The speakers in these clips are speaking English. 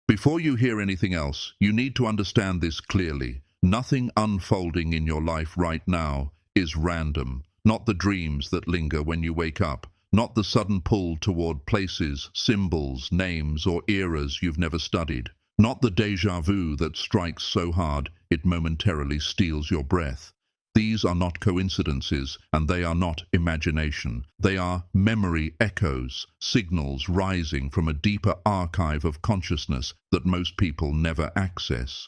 Before you hear anything else, you need to understand this clearly. Nothing unfolding in your life right now is random. Not the dreams that linger when you wake up. Not the sudden pull toward places, symbols, names, or eras you've never studied. Not the déjà vu that strikes so hard it momentarily steals your breath. These are not coincidences, and they are not imagination. They are memory echoes, signals rising from a deeper archive of consciousness that most people never access.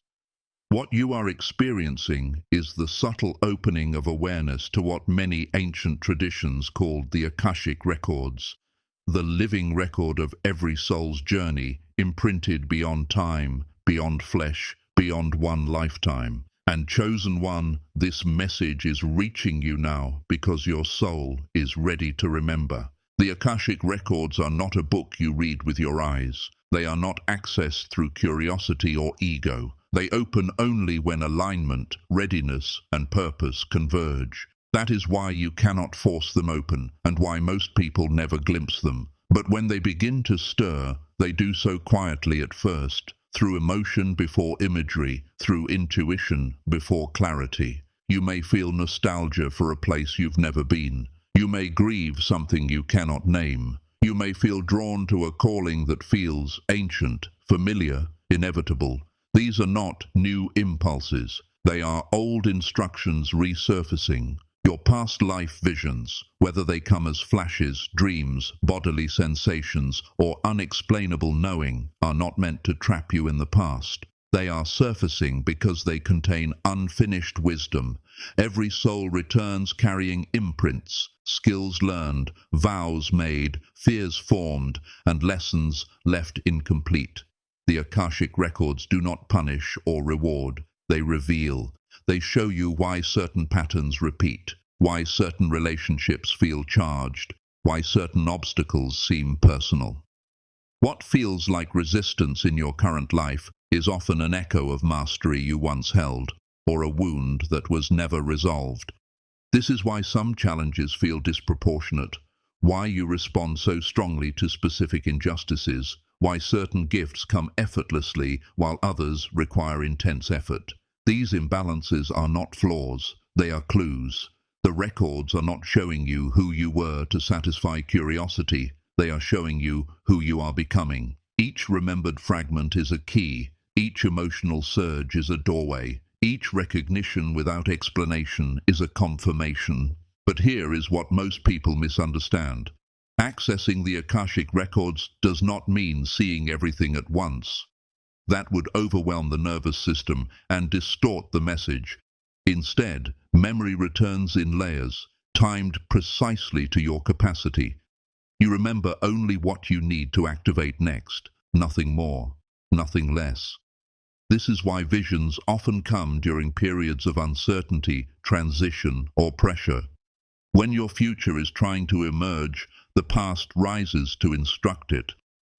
What you are experiencing is the subtle opening of awareness to what many ancient traditions called the Akashic Records, the living record of every soul's journey, imprinted beyond time, beyond flesh, beyond one lifetime. And chosen one, this message is reaching you now because your soul is ready to remember. The Akashic Records are not a book you read with your eyes. They are not accessed through curiosity or ego. They open only when alignment, readiness, and purpose converge. That is why you cannot force them open, and why most people never glimpse them. But when they begin to stir, they do so quietly at first, through emotion before imagery, through intuition before clarity. You may feel nostalgia for a place you've never been. You may grieve something you cannot name. You may feel drawn to a calling that feels ancient, familiar, inevitable. These are not new impulses. They are old instructions resurfacing. Your past life visions, whether they come as flashes, dreams, bodily sensations, or unexplainable knowing, are not meant to trap you in the past. They are surfacing because they contain unfinished wisdom. Every soul returns carrying imprints, skills learned, vows made, fears formed, and lessons left incomplete. The Akashic Records do not punish or reward. They reveal. They show you why certain patterns repeat, why certain relationships feel charged, why certain obstacles seem personal. What feels like resistance in your current life is often an echo of mastery you once held, or a wound that was never resolved. This is why some challenges feel disproportionate, why you respond so strongly to specific injustices, why certain gifts come effortlessly while others require intense effort. These imbalances are not flaws, they are clues. The records are not showing you who you were to satisfy curiosity, they are showing you who you are becoming. Each remembered fragment is a key, each emotional surge is a doorway, each recognition without explanation is a confirmation. But here is what most people misunderstand. Accessing the Akashic Records does not mean seeing everything at once. That would overwhelm the nervous system and distort the message. Instead, memory returns in layers, timed precisely to your capacity. You remember only what you need to activate next, nothing more, nothing less. This is why visions often come during periods of uncertainty, transition, or pressure. When your future is trying to emerge, the past rises to instruct it.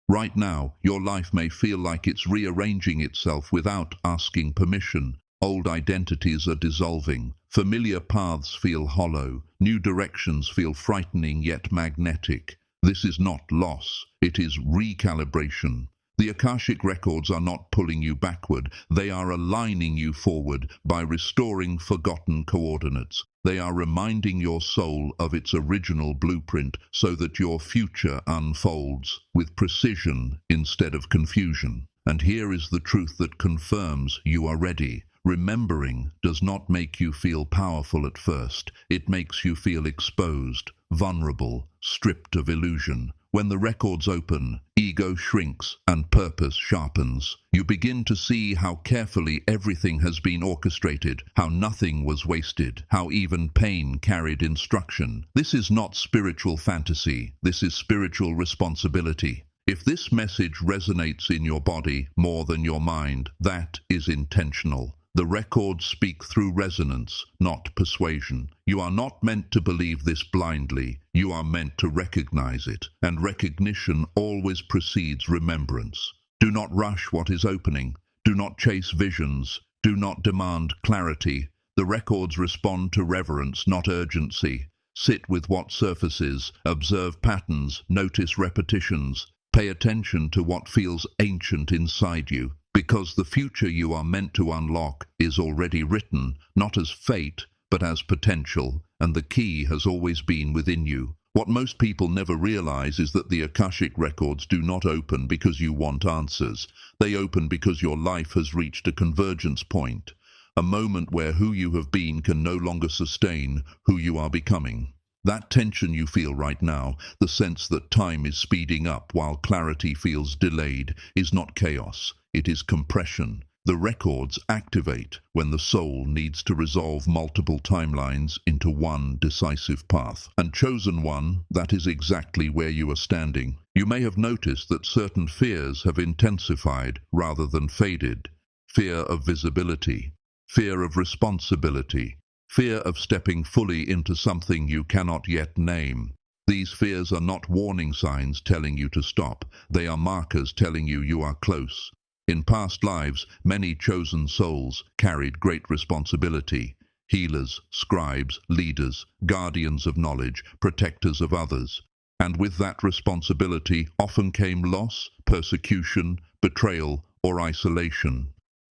Right now, your life may feel like it's rearranging itself without asking permission. Old identities are dissolving. Familiar paths feel hollow. New directions feel frightening yet magnetic. This is not loss, it is recalibration. The Akashic Records are not pulling you backward, they are aligning you forward by restoring forgotten coordinates. They are reminding your soul of its original blueprint so that your future unfolds with precision instead of confusion. And here is the truth that confirms you are ready. Remembering does not make you feel powerful at first. It makes you feel exposed, vulnerable, stripped of illusion. When the records open, ego shrinks and purpose sharpens. You begin to see how carefully everything has been orchestrated, how nothing was wasted, how even pain carried instruction. This is not spiritual fantasy, this is spiritual responsibility. If this message resonates in your body more than your mind, that is intentional. The records speak through resonance, not persuasion. You are not meant to believe this blindly. You are meant to recognize it, and recognition always precedes remembrance. Do not rush what is opening. Do not chase visions. Do not demand clarity. The records respond to reverence, not urgency. Sit with what surfaces, observe patterns, notice repetitions. Pay attention to what feels ancient inside you, because the future you are meant to unlock is already written, not as fate, but as potential, and the key has always been within you. What most people never realize is that the Akashic Records do not open because you want answers. They open because your life has reached a convergence point, a moment where who you have been can no longer sustain who you are becoming. That tension you feel right now, the sense that time is speeding up while clarity feels delayed, is not chaos, it is compression. The records activate when the soul needs to resolve multiple timelines into one decisive path. And chosen one, that is exactly where you are standing. You may have noticed that certain fears have intensified rather than faded. Fear of visibility, fear of responsibility, fear of stepping fully into something you cannot yet name. These fears are not warning signs telling you to stop. They are markers telling you are close. In past lives, many chosen souls carried great responsibility. Healers, scribes, leaders, guardians of knowledge, protectors of others. And with that responsibility often came loss, persecution, betrayal, or isolation.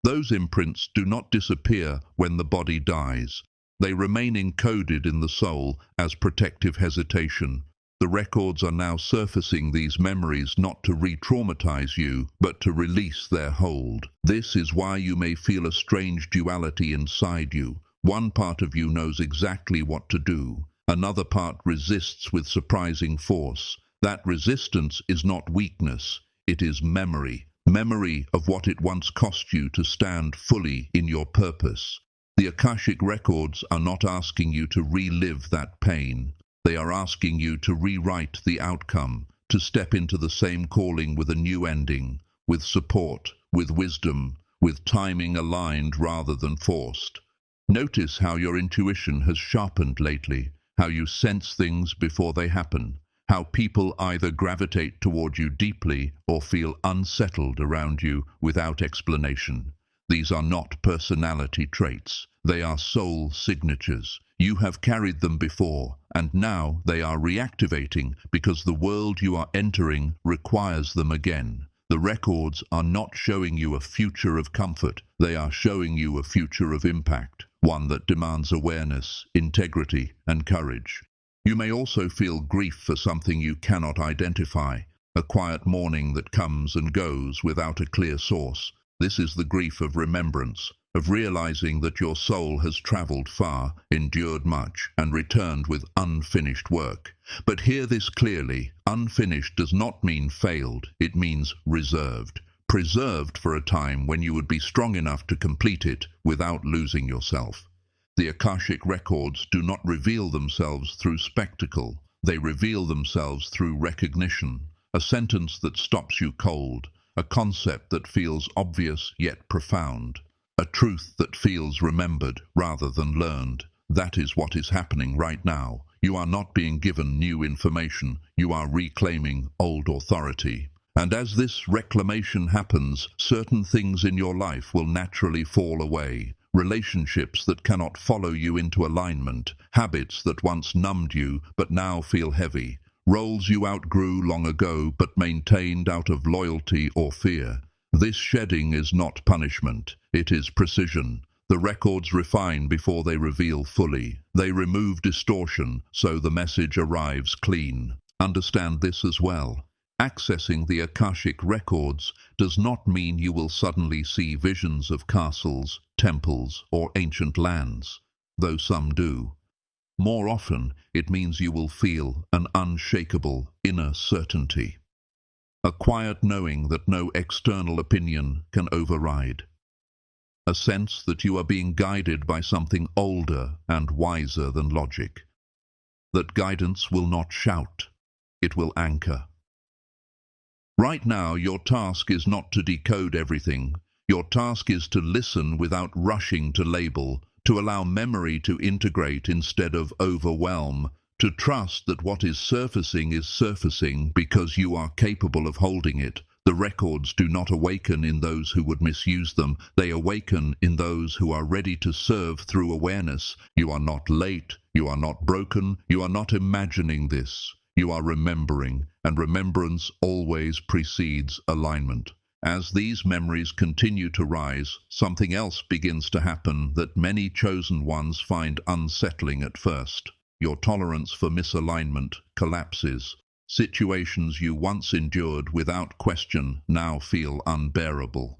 Those imprints do not disappear when the body dies. They remain encoded in the soul as protective hesitation. The records are now surfacing these memories not to re-traumatize you, but to release their hold. This is why you may feel a strange duality inside you. One part of you knows exactly what to do. Another part resists with surprising force. That resistance is not weakness, it is memory. Memory of what it once cost you to stand fully in your purpose. The Akashic Records are not asking you to relive that pain. They are asking you to rewrite the outcome, to step into the same calling with a new ending, with support, with wisdom, with timing aligned rather than forced. Notice how your intuition has sharpened lately, how you sense things before they happen, how people either gravitate toward you deeply or feel unsettled around you without explanation. These are not personality traits, they are soul signatures. You have carried them before, and now they are reactivating because the world you are entering requires them again. The records are not showing you a future of comfort, they are showing you a future of impact, one that demands awareness, integrity, and courage. You may also feel grief for something you cannot identify, a quiet mourning that comes and goes without a clear source. This is the grief of remembrance, of realizing that your soul has traveled far, endured much, and returned with unfinished work. But hear this clearly, unfinished does not mean failed, it means reserved. Preserved for a time when you would be strong enough to complete it without losing yourself. The Akashic Records do not reveal themselves through spectacle, they reveal themselves through recognition, a sentence that stops you cold, a concept that feels obvious yet profound. A truth that feels remembered rather than learned. That is what is happening right now. You are not being given new information. You are reclaiming old authority. And as this reclamation happens, certain things in your life will naturally fall away. Relationships that cannot follow you into alignment. Habits that once numbed you but now feel heavy. Roles you outgrew long ago but maintained out of loyalty or fear. This shedding is not punishment, it is precision. The records refine before they reveal fully. They remove distortion, so the message arrives clean. Understand this as well. Accessing the Akashic Records does not mean you will suddenly see visions of castles, temples, or ancient lands, though some do. More often, it means you will feel an unshakable inner certainty. A quiet knowing that no external opinion can override. A sense that you are being guided by something older and wiser than logic. That guidance will not shout, it will anchor. Right now, your task is not to decode everything. Your task is to listen without rushing to label, to allow memory to integrate instead of overwhelm, to trust that what is surfacing because you are capable of holding it. The records do not awaken in those who would misuse them. They awaken in those who are ready to serve through awareness. You are not late. You are not broken. You are not imagining this. You are remembering, and remembrance always precedes alignment. As these memories continue to rise, something else begins to happen that many chosen ones find unsettling at first. Your tolerance for misalignment collapses. Situations you once endured without question now feel unbearable.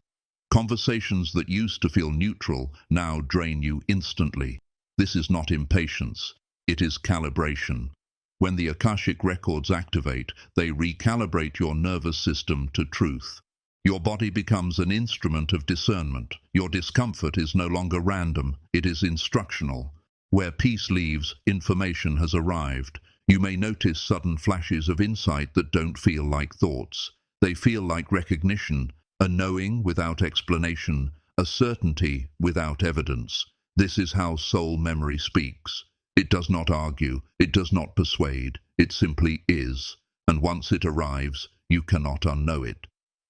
Conversations that used to feel neutral now drain you instantly. This is not impatience, it is calibration. When the Akashic Records activate, they recalibrate your nervous system to truth. Your body becomes an instrument of discernment. Your discomfort is no longer random, it is instructional. Where peace leaves, information has arrived. You may notice sudden flashes of insight that don't feel like thoughts. They feel like recognition, a knowing without explanation, a certainty without evidence. This is how soul memory speaks. It does not argue, it does not persuade, it simply is. And once it arrives, you cannot unknow it.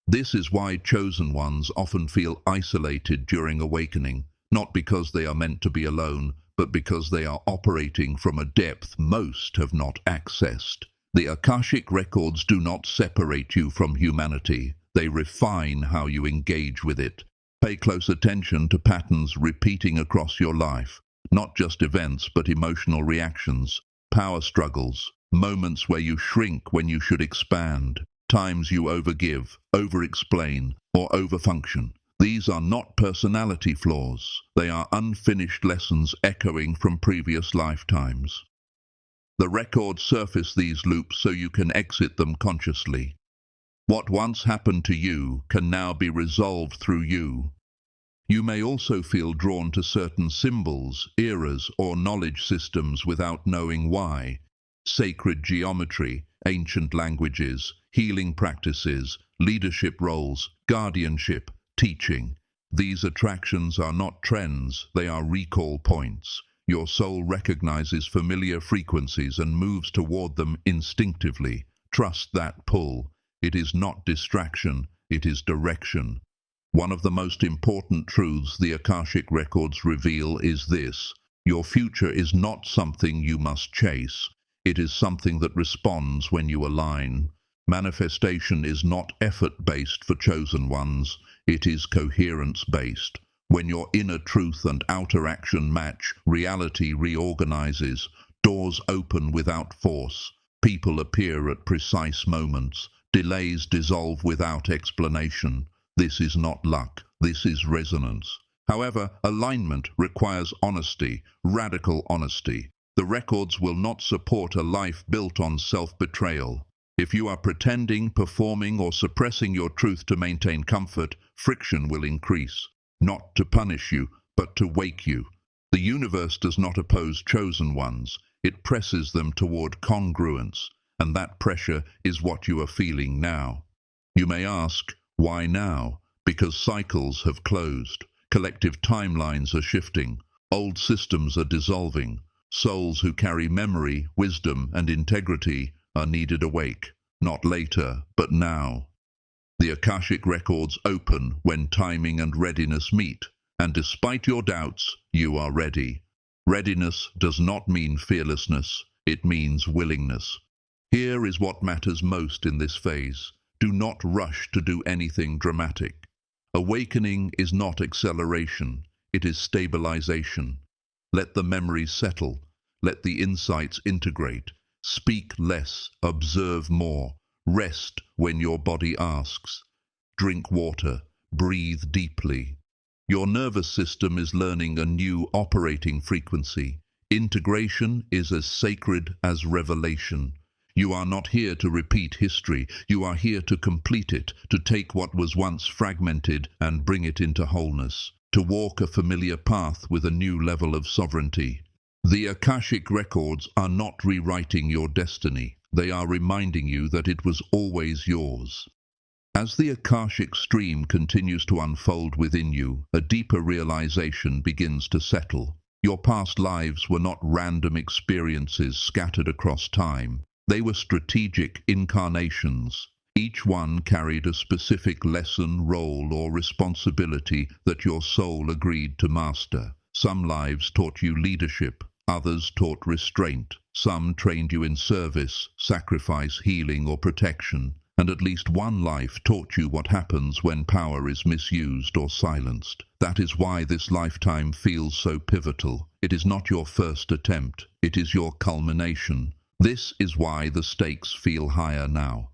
This is why chosen ones often feel isolated during awakening, not because they are meant to be alone, but because they are operating from a depth most have not accessed. The Akashic Records do not separate you from humanity, they refine how you engage with it. Pay close attention to patterns repeating across your life, not just events but emotional reactions, power struggles, moments where you shrink when you should expand, times you overgive, over-explain, or overfunction. These are not personality flaws. They are unfinished lessons echoing from previous lifetimes. The records surface these loops so you can exit them consciously. What once happened to you can now be resolved through you. You may also feel drawn to certain symbols, eras, or knowledge systems without knowing why. Sacred geometry, ancient languages, healing practices, leadership roles, guardianship, teaching. These attractions are not trends, they are recall points. Your soul recognizes familiar frequencies and moves toward them instinctively. Trust that pull. It is not distraction, it is direction. One of the most important truths the Akashic Records reveal is this: your future is not something you must chase. It is something that responds when you align. Manifestation is not effort-based for chosen ones, it is coherence-based. When your inner truth and outer action match, reality reorganizes, doors open without force, people appear at precise moments, delays dissolve without explanation. This is not luck, this is resonance. However, alignment requires honesty, radical honesty. The records will not support a life built on self-betrayal. If you are pretending, performing, or suppressing your truth to maintain comfort, friction will increase. Not to punish you, but to wake you. The universe does not oppose chosen ones, it presses them toward congruence, and that pressure is what you are feeling now. You may ask, why now? Because cycles have closed, collective timelines are shifting, old systems are dissolving, souls who carry memory, wisdom, and integrity are needed awake, not later, but now. The Akashic Records open when timing and readiness meet, and despite your doubts, you are ready. Readiness does not mean fearlessness, it means willingness. Here is what matters most in this phase. Do not rush to do anything dramatic. Awakening is not acceleration, it is stabilization. Let the memories settle, let the insights integrate. Speak less, observe more. Rest when your body asks. Drink water, breathe deeply. Your nervous system is learning a new operating frequency. Integration is as sacred as revelation. You are not here to repeat history, you are here to complete it, to take what was once fragmented and bring it into wholeness, to walk a familiar path with a new level of sovereignty. The Akashic Records are not rewriting your destiny, they are reminding you that it was always yours. As the Akashic stream continues to unfold within you, a deeper realization begins to settle. Your past lives were not random experiences scattered across time. They were strategic incarnations. Each one carried a specific lesson, role, or responsibility that your soul agreed to master. Some lives taught you leadership, Others taught restraint. Some trained you in service, sacrifice, healing, or protection. And at least one life taught you what happens when power is misused or silenced. That is why this lifetime feels so pivotal. It is not your first attempt. It is your culmination. This is why the stakes feel higher now.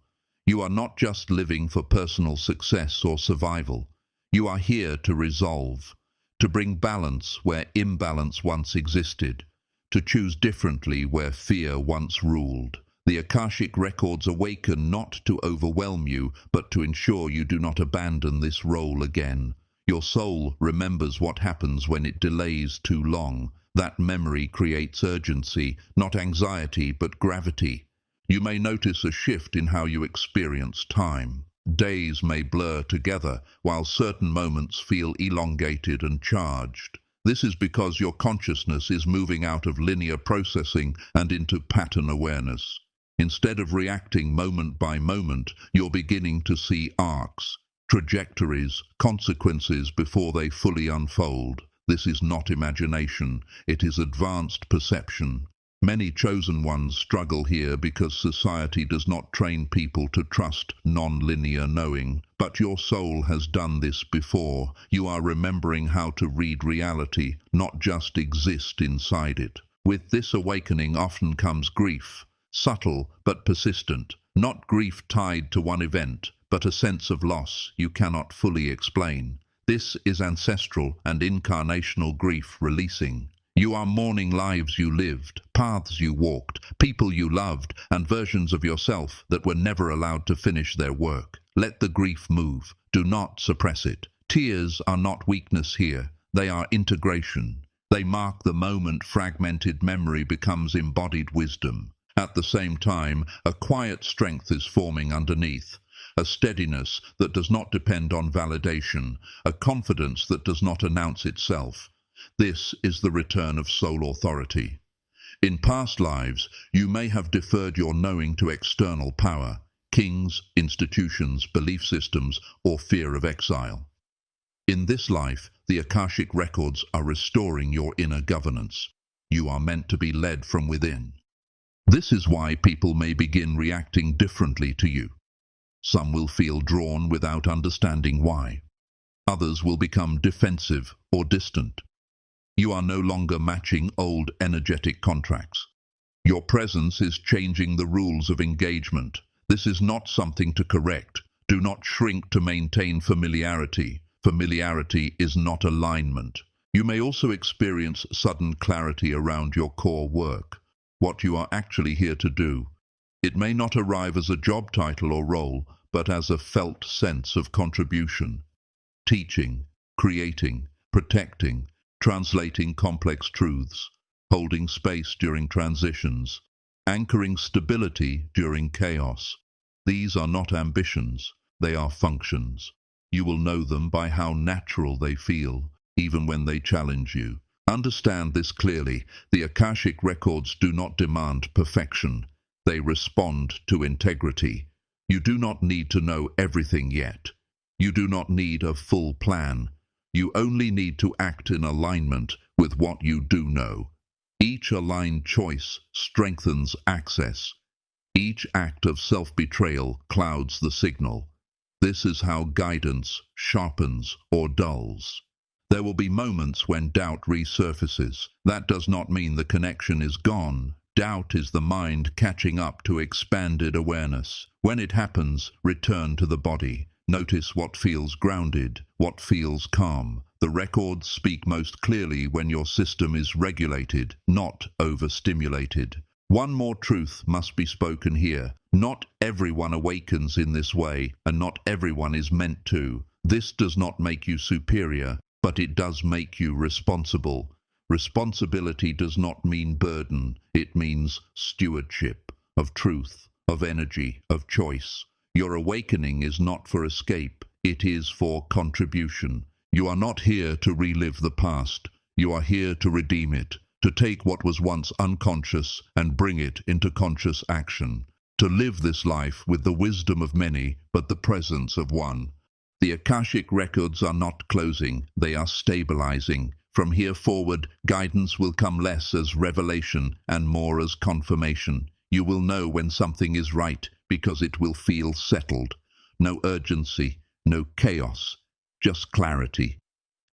You are not just living for personal success or survival. You are here to resolve, to bring balance where imbalance once existed, to choose differently where fear once ruled. The Akashic Records awaken not to overwhelm you, but to ensure you do not abandon this role again. Your soul remembers what happens when it delays too long. That memory creates urgency, not anxiety, but gravity. You may notice a shift in how you experience time. Days may blur together, while certain moments feel elongated and charged. This is because your consciousness is moving out of linear processing and into pattern awareness. Instead of reacting moment by moment, you're beginning to see arcs, trajectories, consequences before they fully unfold. This is not imagination, it is advanced perception. Many chosen ones struggle here because society does not train people to trust non-linear knowing. But your soul has done this before. You are remembering how to read reality, not just exist inside it. With this awakening often comes grief, subtle but persistent. Not grief tied to one event, but a sense of loss you cannot fully explain. This is ancestral and incarnational grief releasing. You are mourning lives you lived, paths you walked, people you loved, and versions of yourself that were never allowed to finish their work. Let the grief move. Do not suppress it. Tears are not weakness here. They are integration. They mark the moment fragmented memory becomes embodied wisdom. At the same time, a quiet strength is forming underneath. A steadiness that does not depend on validation, a confidence that does not announce itself. This is the return of soul authority. In past lives, you may have deferred your knowing to external power, kings, institutions, belief systems, or fear of exile. In this life, the Akashic Records are restoring your inner governance. You are meant to be led from within. This is why people may begin reacting differently to you. Some will feel drawn without understanding why. Others will become defensive or distant. You are no longer matching old energetic contracts. Your presence is changing the rules of engagement. This is not something to correct. Do not shrink to maintain familiarity. Familiarity is not alignment. You may also experience sudden clarity around your core work, what you are actually here to do. It may not arrive as a job title or role, but as a felt sense of contribution. Teaching, creating, protecting, translating complex truths, holding space during transitions, anchoring stability during chaos. These are not ambitions, they are functions. You will know them by how natural they feel, even when they challenge you. Understand this clearly. The Akashic Records do not demand perfection. They respond to integrity. You do not need to know everything yet. You do not need a full plan. You only need to act in alignment with what you do know. Each aligned choice strengthens access. Each act of self-betrayal clouds the signal. This is how guidance sharpens or dulls. There will be moments when doubt resurfaces. That does not mean the connection is gone. Doubt is the mind catching up to expanded awareness. When it happens, return to the body. Notice what feels grounded, what feels calm. The records speak most clearly when your system is regulated, not overstimulated. One more truth must be spoken here. Not everyone awakens in this way, and not everyone is meant to. This does not make you superior, but it does make you responsible. Responsibility does not mean burden. It means stewardship of truth, of energy, of choice. Your awakening is not for escape. It is for contribution. You are not here to relive the past. You are here to redeem it, to take what was once unconscious and bring it into conscious action, to live this life with the wisdom of many, but the presence of one. The Akashic Records are not closing, they are stabilizing. From here forward, guidance will come less as revelation and more as confirmation. You will know when something is right because it will feel settled. No urgency, no chaos, just clarity.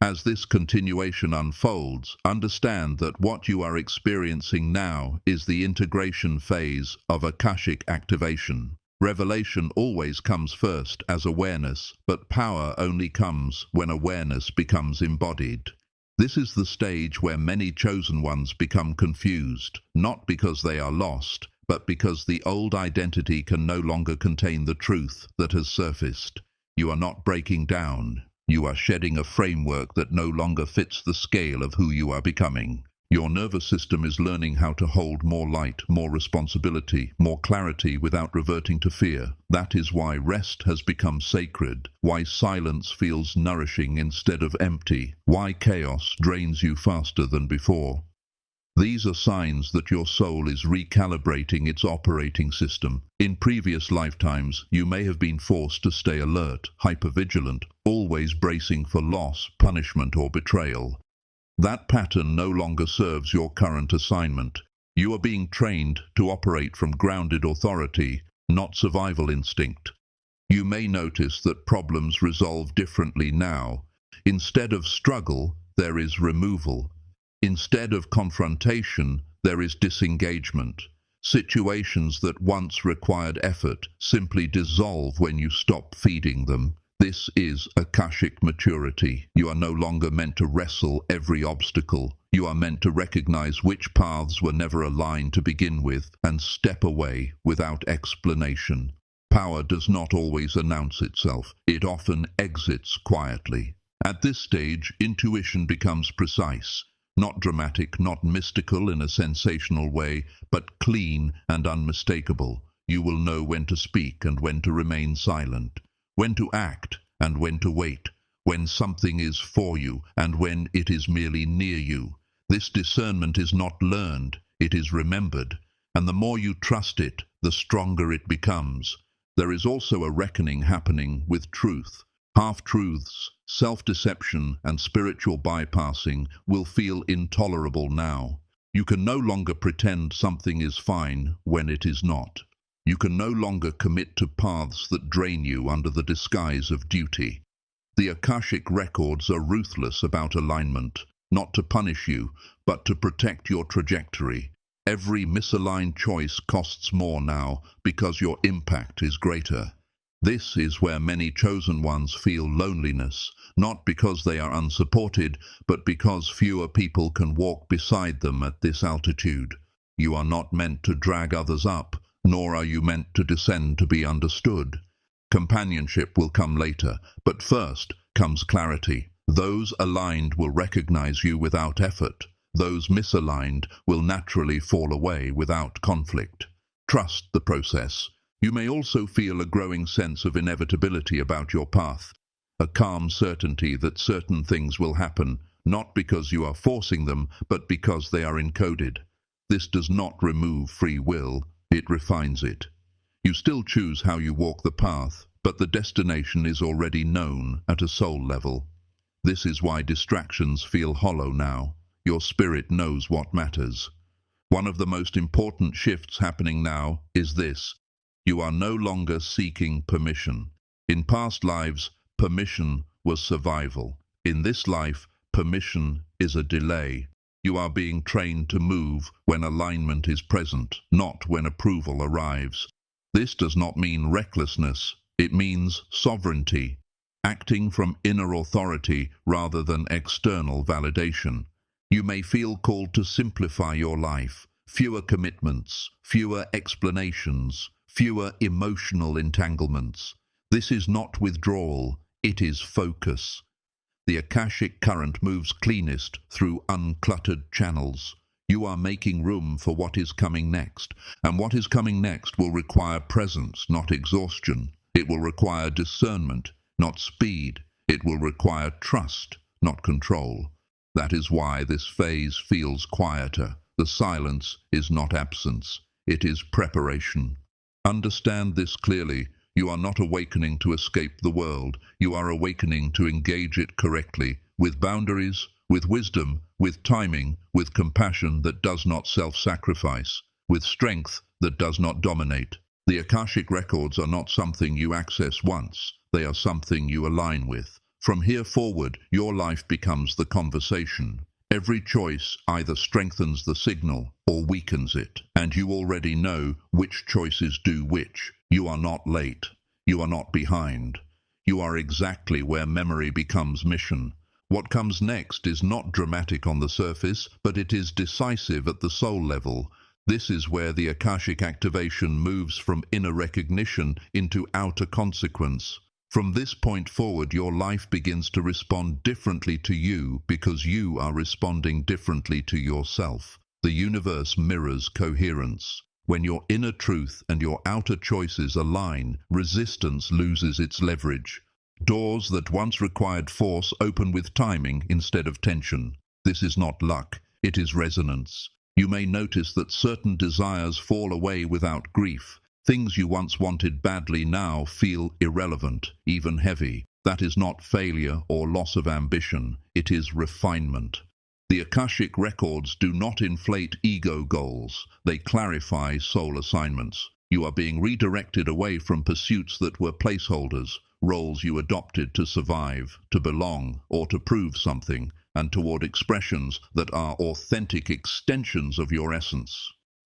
As this continuation unfolds, understand that what you are experiencing now is the integration phase of Akashic activation. Revelation always comes first as awareness, but power only comes when awareness becomes embodied. This is the stage where many chosen ones become confused, not because they are lost, but because the old identity can no longer contain the truth that has surfaced. You are not breaking down. You are shedding a framework that no longer fits the scale of who you are becoming. Your nervous system is learning how to hold more light, more responsibility, more clarity without reverting to fear. That is why rest has become sacred, why silence feels nourishing instead of empty, why chaos drains you faster than before. These are signs that your soul is recalibrating its operating system. In previous lifetimes, you may have been forced to stay alert, hypervigilant, always bracing for loss, punishment, or betrayal. That pattern no longer serves your current assignment. You are being trained to operate from grounded authority, not survival instinct. You may notice that problems resolve differently now. Instead of struggle, there is removal. Instead of confrontation, there is disengagement. Situations that once required effort simply dissolve when you stop feeding them. This is Akashic maturity. You are no longer meant to wrestle every obstacle. You are meant to recognize which paths were never aligned to begin with and step away without explanation. Power does not always announce itself. It often exits quietly. At this stage, intuition becomes precise. Not dramatic, not mystical in a sensational way, but clean and unmistakable. You will know when to speak and when to remain silent, when to act and when to wait, when something is for you and when it is merely near you. This discernment is not learned, it is remembered, and the more you trust it, the stronger it becomes. There is also a reckoning happening with truth. Half-truths, self-deception, and spiritual bypassing will feel intolerable now. You can no longer pretend something is fine when it is not. You can no longer commit to paths that drain you under the disguise of duty. The Akashic Records are ruthless about alignment, not to punish you, but to protect your trajectory. Every misaligned choice costs more now because your impact is greater. This is where many chosen ones feel loneliness, not because they are unsupported, but because fewer people can walk beside them at this altitude. You are not meant to drag others up, nor are you meant to descend to be understood. Companionship will come later, but first comes clarity. Those aligned will recognize you without effort. Those misaligned will naturally fall away without conflict. Trust the process. You may also feel a growing sense of inevitability about your path, a calm certainty that certain things will happen, not because you are forcing them, but because they are encoded. This does not remove free will, it refines it. You still choose how you walk the path, but the destination is already known at a soul level. This is why distractions feel hollow now. Your spirit knows what matters. One of the most important shifts happening now is this. You are no longer seeking permission. In past lives, permission was survival. In this life, permission is a delay. You are being trained to move when alignment is present, not when approval arrives. This does not mean recklessness. It means sovereignty, acting from inner authority rather than external validation. You may feel called to simplify your life. Fewer commitments, fewer explanations, fewer emotional entanglements. This is not withdrawal, it is focus. The Akashic current moves cleanest through uncluttered channels. You are making room for what is coming next, and what is coming next will require presence, not exhaustion. It will require discernment, not speed. It will require trust, not control. That is why this phase feels quieter. The silence is not absence, it is preparation. Understand this clearly. You are not awakening to escape the world. You are awakening to engage it correctly, with boundaries, with wisdom, with timing, with compassion that does not self-sacrifice, with strength that does not dominate. The Akashic Records are not something you access once, they are something you align with. From here forward, your life becomes the conversation. Every choice either strengthens the signal or weakens it, and you already know which choices do which. You are not late. You are not behind. You are exactly where memory becomes mission. What comes next is not dramatic on the surface, but it is decisive at the soul level. This is where the Akashic activation moves from inner recognition into outer consequence. From this point forward, your life begins to respond differently to you because you are responding differently to yourself. The universe mirrors coherence. When your inner truth and your outer choices align, resistance loses its leverage. Doors that once required force open with timing instead of tension. This is not luck, it is resonance. You may notice that certain desires fall away without grief. Things you once wanted badly now feel irrelevant, even heavy. That is not failure or loss of ambition, it is refinement. The Akashic Records do not inflate ego goals, they clarify soul assignments. You are being redirected away from pursuits that were placeholders, roles you adopted to survive, to belong, or to prove something, and toward expressions that are authentic extensions of your essence.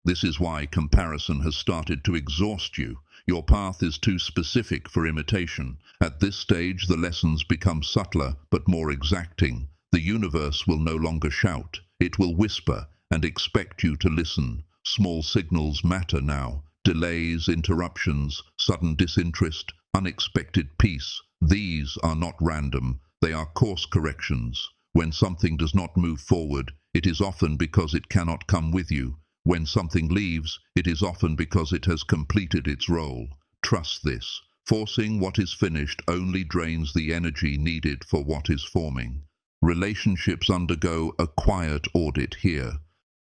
This is why comparison has started to exhaust you. Your path is too specific for imitation. At this stage, the lessons become subtler but more exacting. The universe will no longer shout. It will whisper and expect you to listen. Small signals matter now. Delays, interruptions, sudden disinterest, unexpected peace. These are not random. They are course corrections. When something does not move forward, it is often because it cannot come with you. When something leaves, it is often because it has completed its role. Trust this. Forcing what is finished only drains the energy needed for what is forming. Relationships undergo a quiet audit here.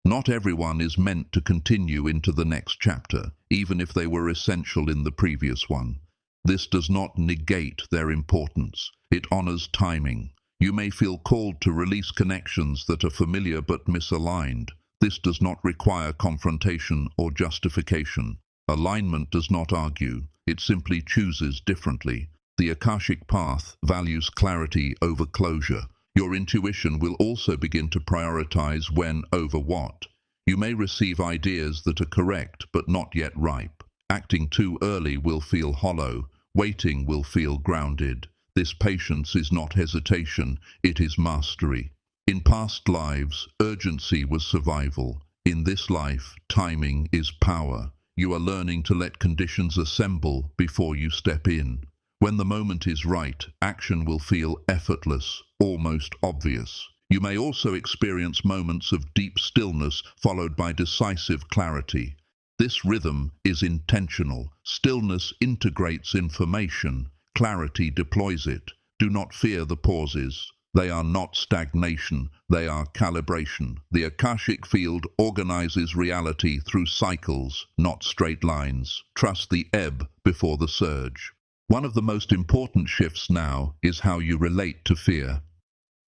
Not everyone is meant to continue into the next chapter, even if they were essential in the previous one. This does not negate their importance. It honors timing. You may feel called to release connections that are familiar but misaligned. This does not require confrontation or justification. Alignment does not argue, it simply chooses differently. The Akashic path values clarity over closure. Your intuition will also begin to prioritize when over what. You may receive ideas that are correct but not yet ripe. Acting too early will feel hollow. Waiting will feel grounded. This patience is not hesitation, it is mastery. In past lives, urgency was survival. In this life, timing is power. You are learning to let conditions assemble before you step in. When the moment is right, action will feel effortless, almost obvious. You may also experience moments of deep stillness followed by decisive clarity. This rhythm is intentional. Stillness integrates information. Clarity deploys it. Do not fear the pauses. They are not stagnation, they are calibration. The Akashic field organizes reality through cycles, not straight lines. Trust the ebb before the surge. One of the most important shifts now is how you relate to fear.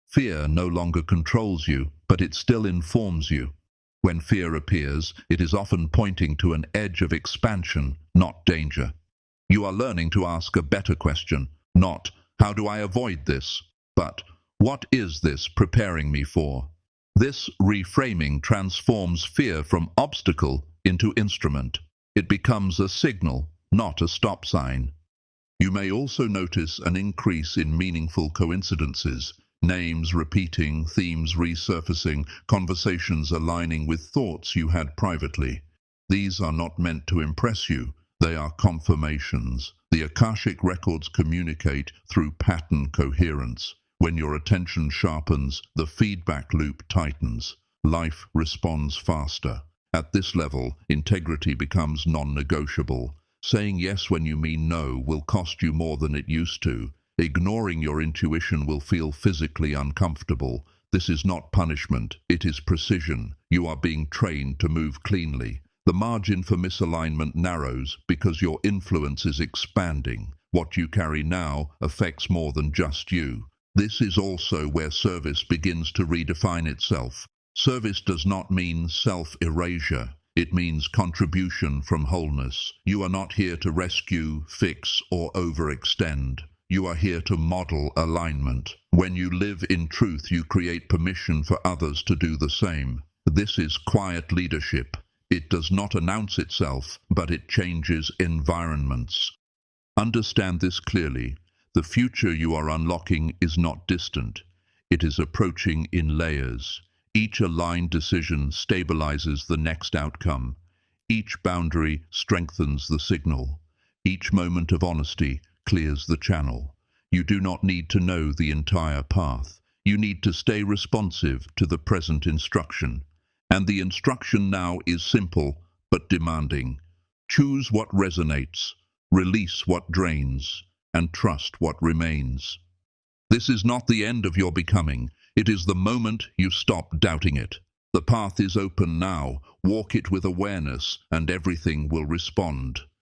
Fear no longer controls you, but it still informs you. When fear appears, it is often pointing to an edge of expansion, not danger. You are learning to ask a better question, not, how do I avoid this? But, what is this preparing me for? This reframing transforms fear from obstacle into instrument. It becomes a signal, not a stop sign. You may also notice an increase in meaningful coincidences, names repeating, themes resurfacing, conversations aligning with thoughts you had privately. These are not meant to impress you, they are confirmations. The Akashic Records communicate through pattern coherence. When your attention sharpens, the feedback loop tightens. Life responds faster. At this level, integrity becomes non-negotiable. Saying yes when you mean no will cost you more than it used to. Ignoring your intuition will feel physically uncomfortable. This is not punishment, it is precision. You are being trained to move cleanly. The margin for misalignment narrows because your influence is expanding. What you carry now affects more than just you. This is also where service begins to redefine itself. Service does not mean self-erasure. It means contribution from wholeness. You are not here to rescue, fix, or overextend. You are here to model alignment. When you live in truth, you create permission for others to do the same. This is quiet leadership. It does not announce itself, but it changes environments. Understand this clearly. The future you are unlocking is not distant. It is approaching in layers. Each aligned decision stabilizes the next outcome. Each boundary strengthens the signal. Each moment of honesty clears the channel. You do not need to know the entire path. You need to stay responsive to the present instruction. And the instruction now is simple but demanding. Choose what resonates, release what drains, and trust what remains. This is not the end of your becoming. It is the moment you stop doubting it. The path is open now. Walk it with awareness, and everything will respond.